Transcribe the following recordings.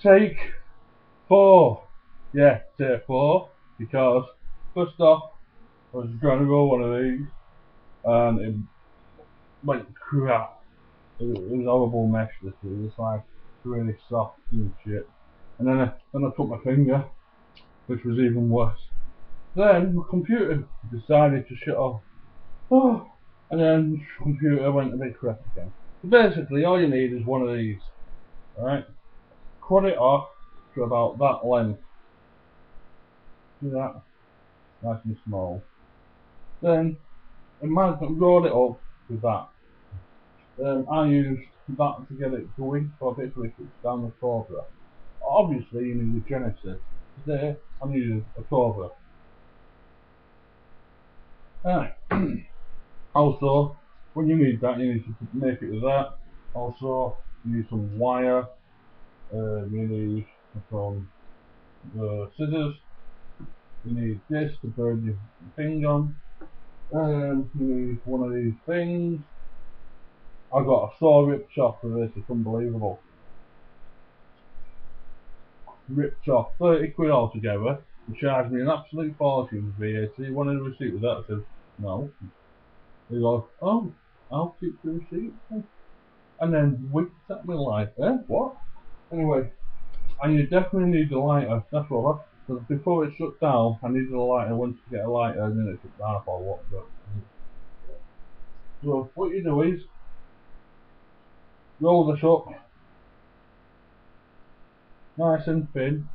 Take 4. Yeah, take 4. Because, first off, I was trying to go one of these, and it went crap. It was a horrible mesh, this. It was like really soft and shit. And then I took my finger, which was even worse. Then my computer decided to shut off. Oh, and then the computer went a bit crap again. So basically, all you need is one of these. Alright? Cut it off to about that length. See that? Nice and small. Then, roll it up with that. I used that to get it going, so basically it's down the cobra. Obviously, you need a genesis. Today, I'm using a cobra. Alright. Also, when you need that, you need to make it with that. Also, you need some wire. You need some scissors. You need this to burn your thing on. You need one of these things. I got a saw ripped off for this. It's unbelievable. Ripped off 30 quid altogether. They charged me an absolute fortune for VAT. Wanted a receipt with that. I said no. He goes, oh, I'll keep the receipt. And then wicked at me like, what? Anyway, and you definitely need a lighter, that's what. Because before it shut down, I needed a lighter. Once you get a lighter, and then it shut down or what. So what you do is roll this up, nice and thin.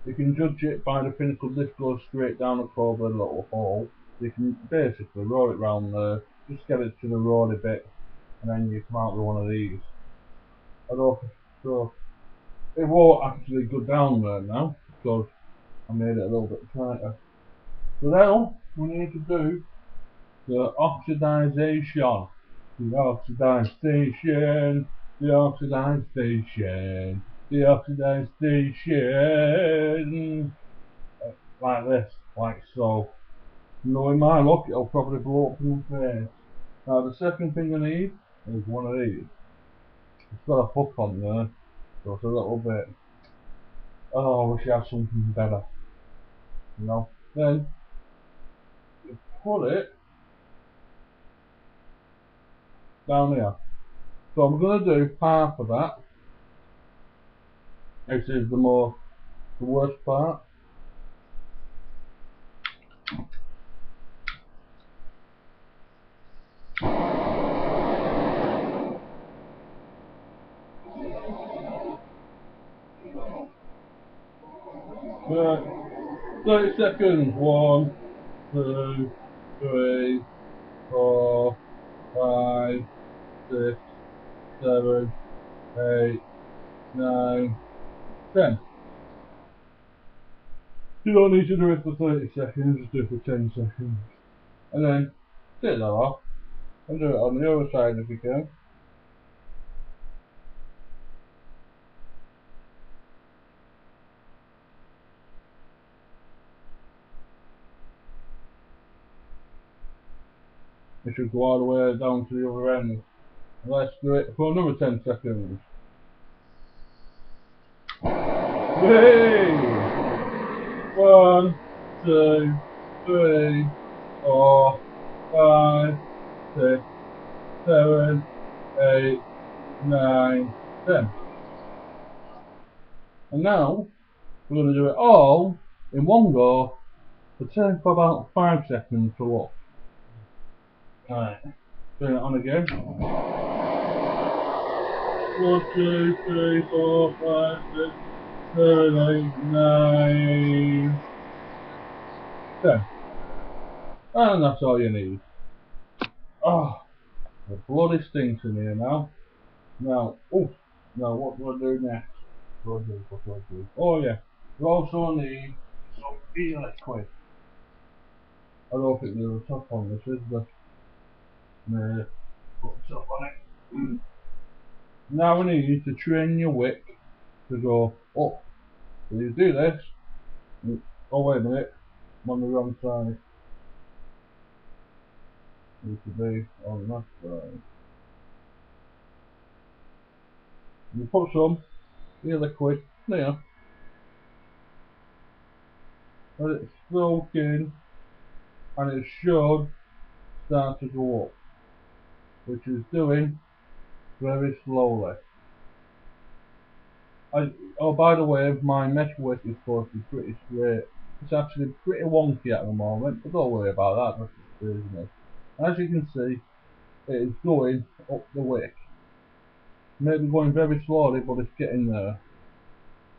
You can judge it by the pinnacle. This goes straight down the cobra, little hole. You can basically roll it round there, just get it to the roady bit, and then you come out with one of these. So it won't actually go down there now because I made it a little bit tighter. So now we need to do the oxidization. The oxidization. The oxidization. The oxidization. Like this, like so. Knowing my luck, it'll probably blow up in my face. Now the second thing I need is one of these. It's got a hook on there, so it's a little bit. Oh, I wish I had something better. You know. Then you put it down here. So I'm going to do half of that. This is the worst part. But 30 seconds. 1, 2, 3, 4, 5, 6, 7, 8, 9, 10. You don't need to do it for 30 seconds, just do it for 10 seconds. And then take that off and do it on the other side if you can. It should go all the way down to the other end. And let's do it for another 10 seconds. Yay! 1, 2, 3, 4, 5, 6, 7, 8, 9, 10. And now we're going to do it all in one go for about 5 seconds to look. Alright, turn it on again. 1, 2, 3, 4, 5, 6, 7, 8, 9, 10. And that's all you need. Oh, the bloody stinks in here now. Now, what do I do next? What do I do? Oh yeah, you also need some e-liquid. I don't think there's a top on this, is there? No, put a top on it. Now we need to train your wick to go up. So you do this. Oh wait a minute, I'm on the wrong side. Need to be on that side. You put some liquid there. Let it soak in, and it should start to go up, which is doing very slowly. Oh, by the way, my mesh wick is supposed to be pretty straight. It's actually pretty wonky at the moment, but don't worry about that, that's just craziness. As you can see, it is going up the wick. Maybe going very slowly, but it's getting there.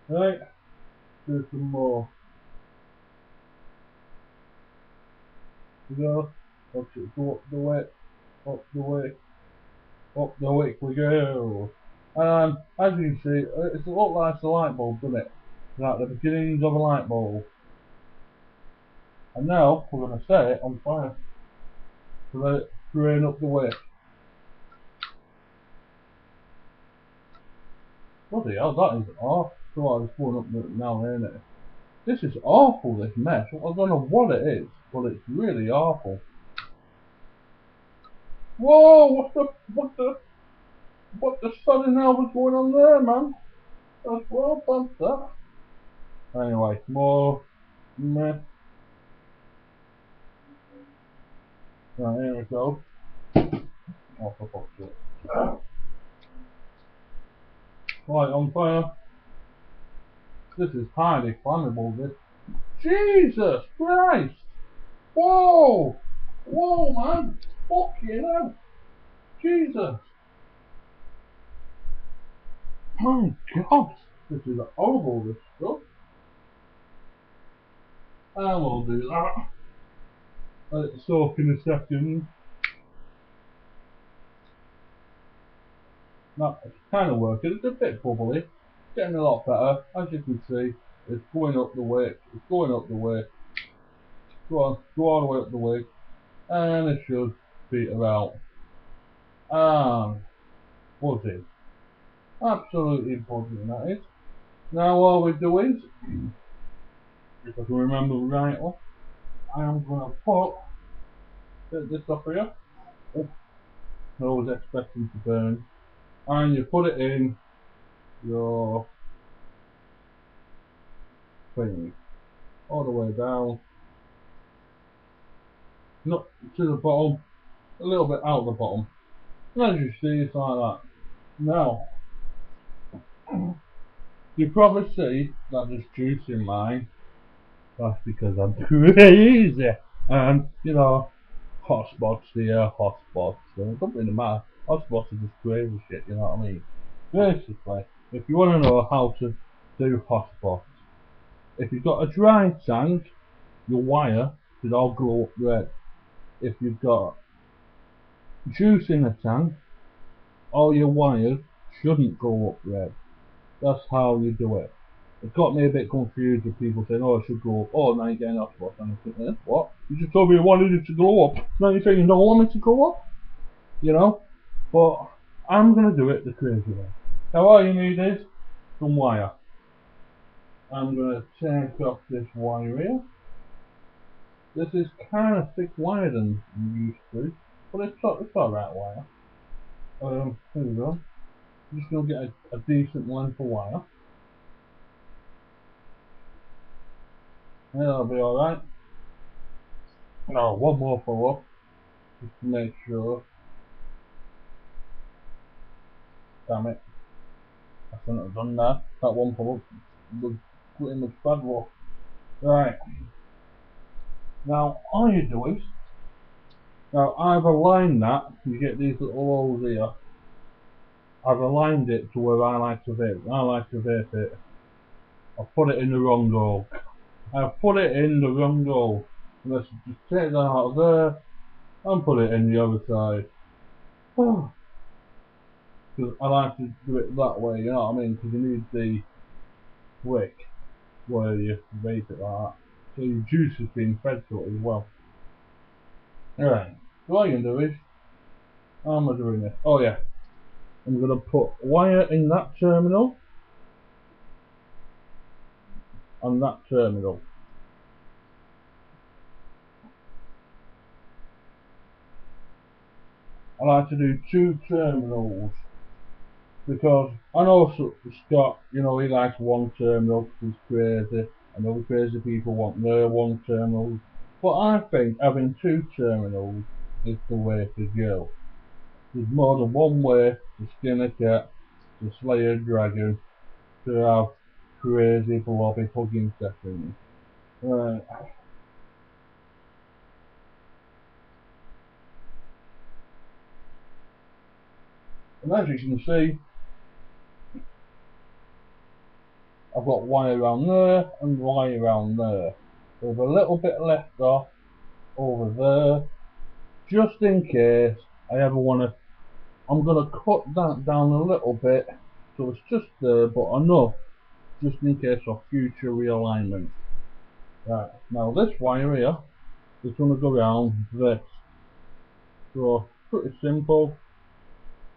Right, do some more. Go, watch it go up the wick, up the wick, up the wick we go. And as you can see, it looks like a light bulb, doesn't it? Like the beginnings of a light bulb. And now we're going to set it on fire to let it drain up the wick. Bloody hell, that is awful. So I was pulling up now, ain't it? This is awful, this mess. I don't know what it is, but it's really awful. Whoa, what the sudden hell was going on there, man? That's well done, that. Anyway, more mess. Right, here we go. Oh, for fuck's sake. Right, on fire. This is highly flammable, this. Jesus Christ! Whoa! Whoa, man! Fucking hell! Jesus! My God! This is horrible, this stuff. I will do that. Let it soak in a second. That's kind of working. It's a bit bubbly. Getting a lot better. As you can see, it's going up the wick. It's going up the wick. Go on, go all the way up the wick. And it should peter out. And buzzing. Absolutely buzzing, that is. Now all we do is, if I can remember rightly, I am going to get this off here. I was expecting to burn. And you put it in your thing. All the way down. Not to the bottom. A little bit out the bottom. And as you see, it's like that. Now, you probably see that there's juice in mine. That's because I'm crazy. And, you know, hot spots here, hot spots there. It doesn't really matter. Hot spots are just crazy shit, you know what I mean? Basically, if you want to know how to do hot spots, if you've got a dry tank, your wire should all glow up red. If you've got juice in a tank, all your wires shouldn't go up red. That's how you do it. It got me a bit confused with people saying, oh, it should go up. Oh, now you're getting hot spots. And I'm thinking, what? You just told me you wanted it to go up. Now you're saying you don't want it to go up? You know? But I'm going to do it the crazy way. Now all you need is some wire. I'm going to take off this wire here. This is kind of thick wire than you used to, but it's alright wire. Here we go. I'm just going to get a decent length of wire. And that'll be alright. Now one more follow-up, just to make sure. Damn it. I shouldn't have done that. That one follow-up was pretty much bad luck. Right. Now all you do is, now I've aligned that, you get these little holes here. I've aligned it to where I like to vape. I like to vape it. I've put it in the wrong hole. I've put it in the wrong hole. Let's just take that out of there and put it in the other side. Because I like to do it that way, you know what I mean? Because you need the wick where you vape it like that. So your juice is being fed to it as well. Alright, so what I'm going to do is, how am I doing this? Oh yeah, I'm going to put wire in that terminal and that terminal. I like to do two terminals because I know Scott, you know, he likes one terminal because he's crazy, and other crazy people want their one terminal. But I think having two terminals is the way to go. There's more than one way to skin a cat, to slay a dragon, to have crazy blobby hugging sessions. Right. And as you can see, I've got wire around there and wire around there. There's a little bit left off over there, just in case I ever want to. I'm going to cut that down a little bit so it's just there, but enough just in case of future realignment. Right, now this wire here is going to go around this. So pretty simple,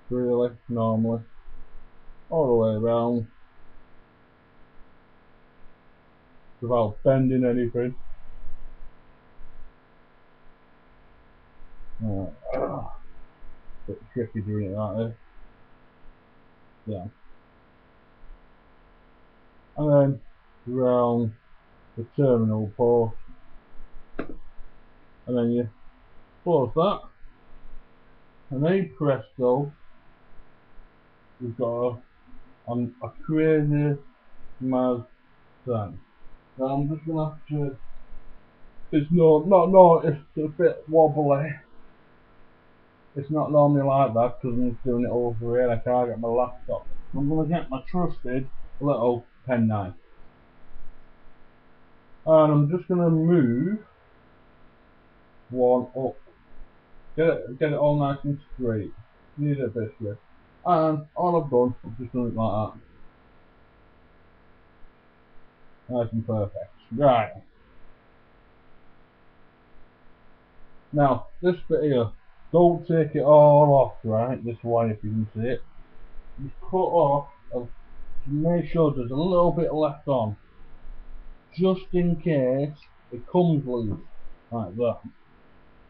really, normally, all the way around without bending anything. Bit tricky doing it that way. Yeah. And then around the terminal port, and then you close that, and then presto, you've got a crazy mad thing. Now I'm just gonna have to. It's it's a bit wobbly. It's not normally like that because I'm just doing it over here. I can't get my laptop. I'm gonna get my trusted little penknife, and I'm just gonna move one up. Get it all nice and straight. Need a biscuit. And all I've done, I've just done it like that. Nice and perfect. Right. Now, this bit here, don't take it all off, right? This wire, if you can see it. Just cut off, make sure there's a little bit left on. Just in case it comes loose, like that.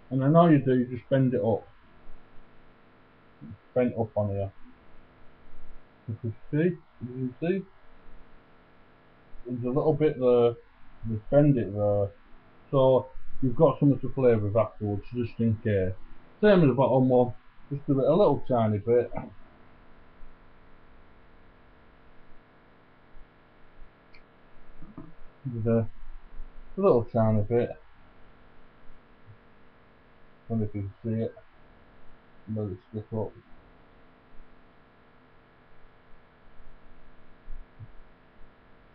And then all you do, you just bend it up. Bend it up on here. You can see, there's a little bit there, just bend it there. So you've got something to play with afterwards, just in case. Same as the bottom one, just do it a little tiny bit. Just a little tiny bit. I don't know if you can see it. Let it stick up.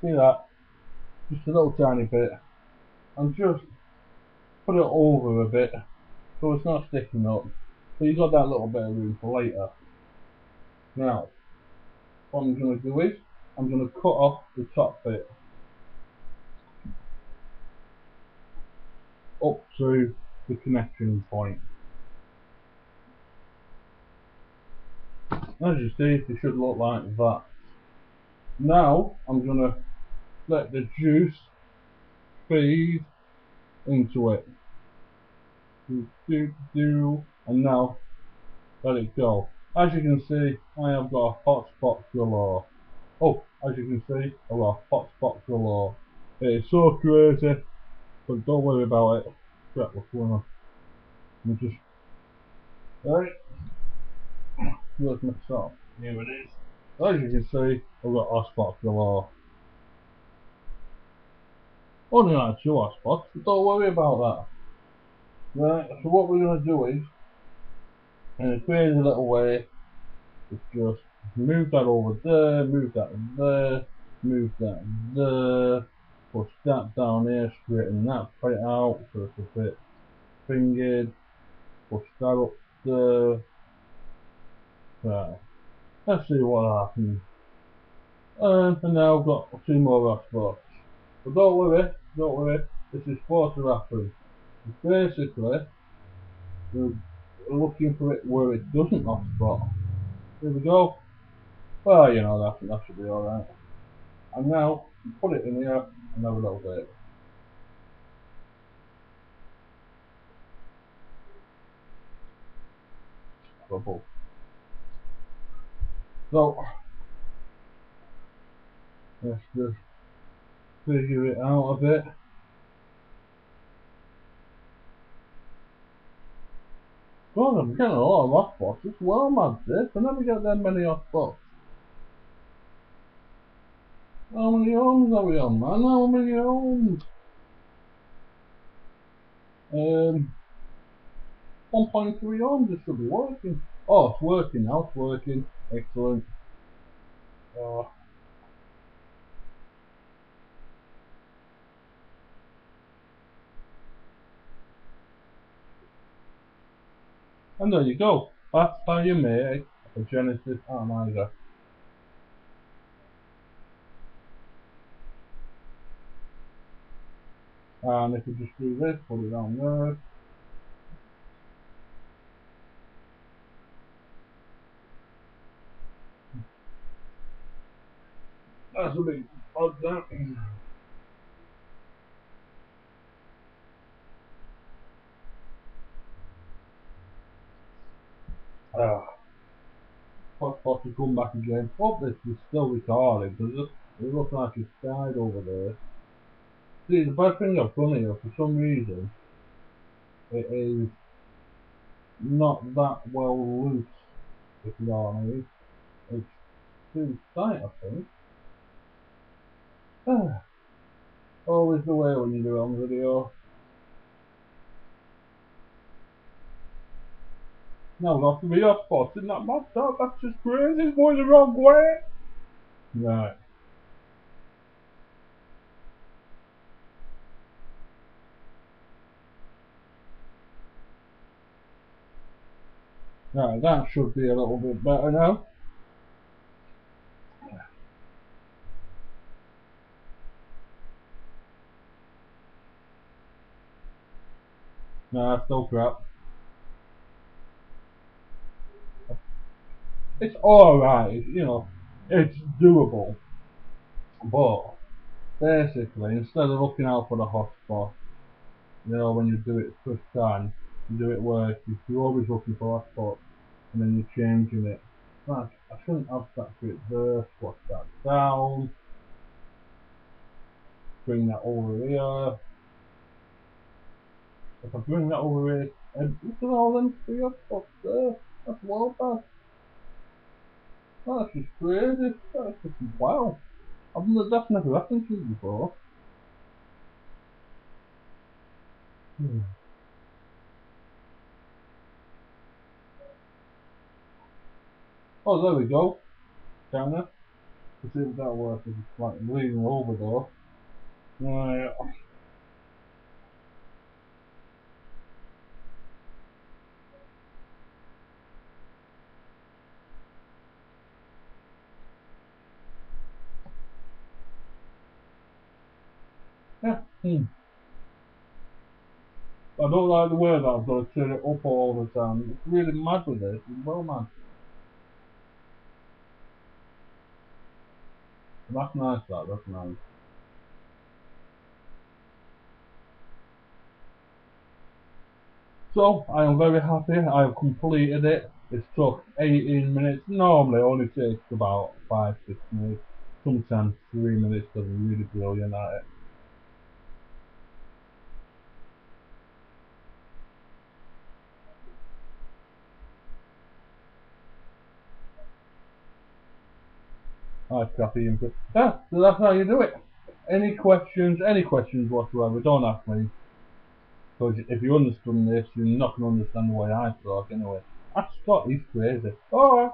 See that? Just a little tiny bit. And just put it over a bit so it's not sticking up. So you've got that little bit of room for later. Now, what I'm going to do is, I'm going to cut off the top bit up to the connection point. As you see, it should look like that. Now, I'm going to let the juice feed into it. And now, let it go. As you can see, I have got a hot spot galore. Oh, as you can see, I've got a hot spot galore. It is so crazy, but don't worry about it. Crap, what's going on? I'm just... Right. Where's my stop? Here it is. As you can see, I've got hot spot galore. Only like 2 hot spots, but don't worry about that. Right, so what we're going to do is, in a crazy little way, is just move that over there, move that there, move that there, push that down here, straighten that bit out so it's a bit fingered, push that up there. Right, let's see what happens. And now I've got 2 more hot spots. But don't worry, this is supposed to happen. Basically, we're looking for it where it doesn't hot spot. Here we go. Well, you know, that should be alright. And now, put it in here and have a little bit. Bubble. So let's just figure it out a bit. God, I'm getting a lot of hot spots. It's well mad this. I never get that many hot spots. How many ohms are we on, man? How many ohms? 1.3 ohms, it should be working. Oh, it's working now, it's working. Excellent. And there you go. That's how you make a Genesis atomizer. And if you just do this, put it down there. That's a big odd that. Hotspot to come back again. Hope this is still recording because it looks like it's died over there. See, the bad thing I've done here, for some reason, it is not that well loose, if you know what I mean. It's too tight, I think. Always the way when you do it on video. Now we've got 3 hotspots, isn't that mad? That's just crazy, it's going the wrong way. Right. Right, that should be a little bit better now. Nah, still crap. It's alright, you know, it's doable. But, basically, instead of looking out for the hotspot, you know, when you do it first time, you do it where you're always looking for hotspots, and then you're changing it. Right, I shouldn't have that bit there, swap that down, bring that over here. If I bring that over here, and look at all them 3 hotspots there, that's well bad. That's just crazy, that's just wow. That's never happened to me before. Oh, there we go. Down there. Let's see if that works. It's like bleeding over though. Right. Yeah. I don't like the way that I've got to turn it up all the time. It's really mad with this. It's well mad. That's nice, that's nice. So, I am very happy. I have completed it. It took 18 minutes. Normally it only takes about 5-6 minutes. Sometimes 3 minutes because I'm really brilliant at it. Nice crappy input. Yeah, so that's how you do it. Any questions whatsoever, don't ask me. Because if you understand this, you're not going to understand the way I talk anyway. Ask Scott, he's crazy. Alright.